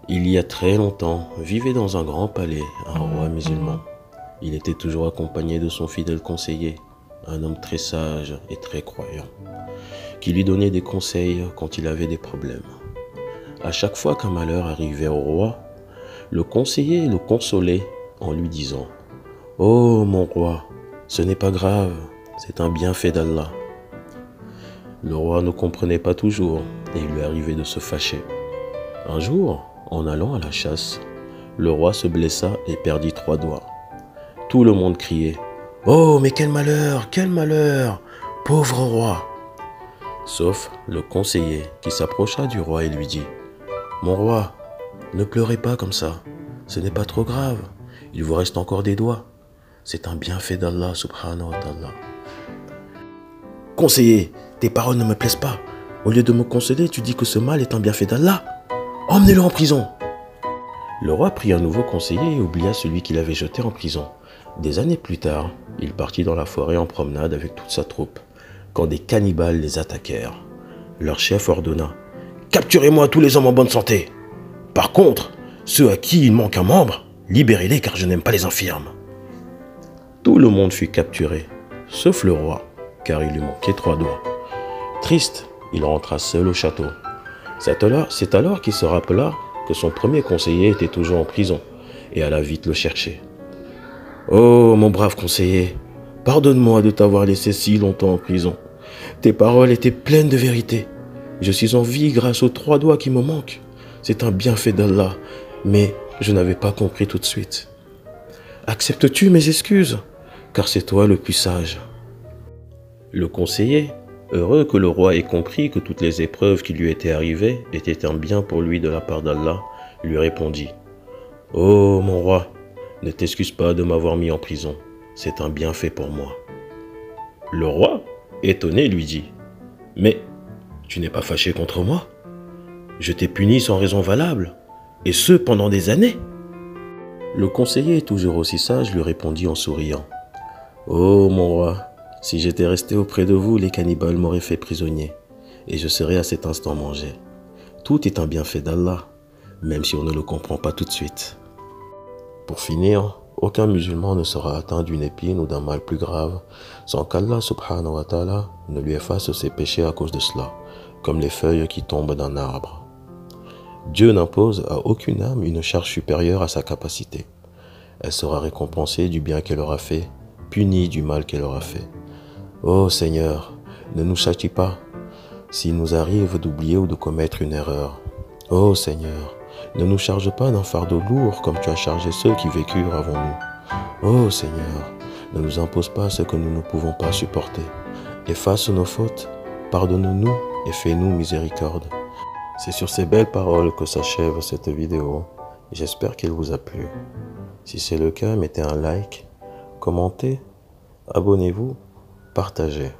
Il y a très longtemps, vivait dans un grand palais un roi musulman. Il était toujours accompagné de son fidèle conseiller, un homme très sage et très croyant, qui lui donnait des conseils quand il avait des problèmes. À chaque fois qu'un malheur arrivait au roi, le conseiller le consolait en lui disant : « Oh mon roi, ce n'est pas grave, c'est un bienfait d'Allah. » Le roi ne comprenait pas toujours et il lui arrivait de se fâcher. Un jour, en allant à la chasse, le roi se blessa et perdit 3 doigts. Tout le monde criait : « Oh, mais quel malheur, pauvre roi !» Sauf le conseiller qui s'approcha du roi et lui dit : « Mon roi, ne pleurez pas comme ça, ce n'est pas trop grave, il vous reste encore des doigts. C'est un bienfait d'Allah subhanahu wa ta'ala. » « Conseiller, tes paroles ne me plaisent pas. Au lieu de me consoler, tu dis que ce mal est un bienfait d'Allah. Emmenez-le en prison. » Le roi prit un nouveau conseiller et oublia celui qu'il avait jeté en prison. Des années plus tard, il partit dans la forêt en promenade avec toute sa troupe, quand des cannibales les attaquèrent. Leur chef ordonna : « Capturez-moi tous les hommes en bonne santé. Par contre, ceux à qui il manque un membre, libérez-les car je n'aime pas les infirmes. » Tout le monde fut capturé, sauf le roi, car il lui manquait 3 doigts. Triste, il rentra seul au château. C'est alors qu'il se rappela que son premier conseiller était toujours en prison et alla vite le chercher. « Oh, mon brave conseiller, pardonne-moi de t'avoir laissé si longtemps en prison. Tes paroles étaient pleines de vérité. Je suis en vie grâce aux 3 doigts qui me manquent. C'est un bienfait d'Allah, mais je n'avais pas compris tout de suite. Acceptes-tu mes excuses, car c'est toi le plus sage. » Le conseiller, heureux que le roi ait compris que toutes les épreuves qui lui étaient arrivées étaient un bien pour lui de la part d'Allah, lui répondit : « Oh mon roi, ne t'excuse pas de m'avoir mis en prison, c'est un bienfait pour moi. » Le roi, étonné, lui dit : « Mais tu n'es pas fâché contre moi? Je t'ai puni sans raison valable, et ce pendant des années. » Le conseiller, toujours aussi sage, lui répondit en souriant : « Oh mon roi, si j'étais resté auprès de vous, les cannibales m'auraient fait prisonnier, et je serais à cet instant mangé. Tout est un bienfait d'Allah, même si on ne le comprend pas tout de suite. » Pour finir, aucun musulman ne sera atteint d'une épine ou d'un mal plus grave sans qu'Allah subhanahu wa ta'ala ne lui efface ses péchés à cause de cela, comme les feuilles qui tombent d'un arbre. Dieu n'impose à aucune âme une charge supérieure à sa capacité. Elle sera récompensée du bien qu'elle aura fait, punie du mal qu'elle aura fait. Ô Seigneur, ne nous châtie pas s'il nous arrive d'oublier ou de commettre une erreur. Ô Seigneur, ne nous charge pas d'un fardeau lourd comme tu as chargé ceux qui vécurent avant nous. Ô Seigneur, ne nous impose pas ce que nous ne pouvons pas supporter. Efface nos fautes, pardonne-nous et fais-nous miséricorde. C'est sur ces belles paroles que s'achève cette vidéo. J'espère qu'elle vous a plu. Si c'est le cas, mettez un like, commentez, abonnez-vous, partagez.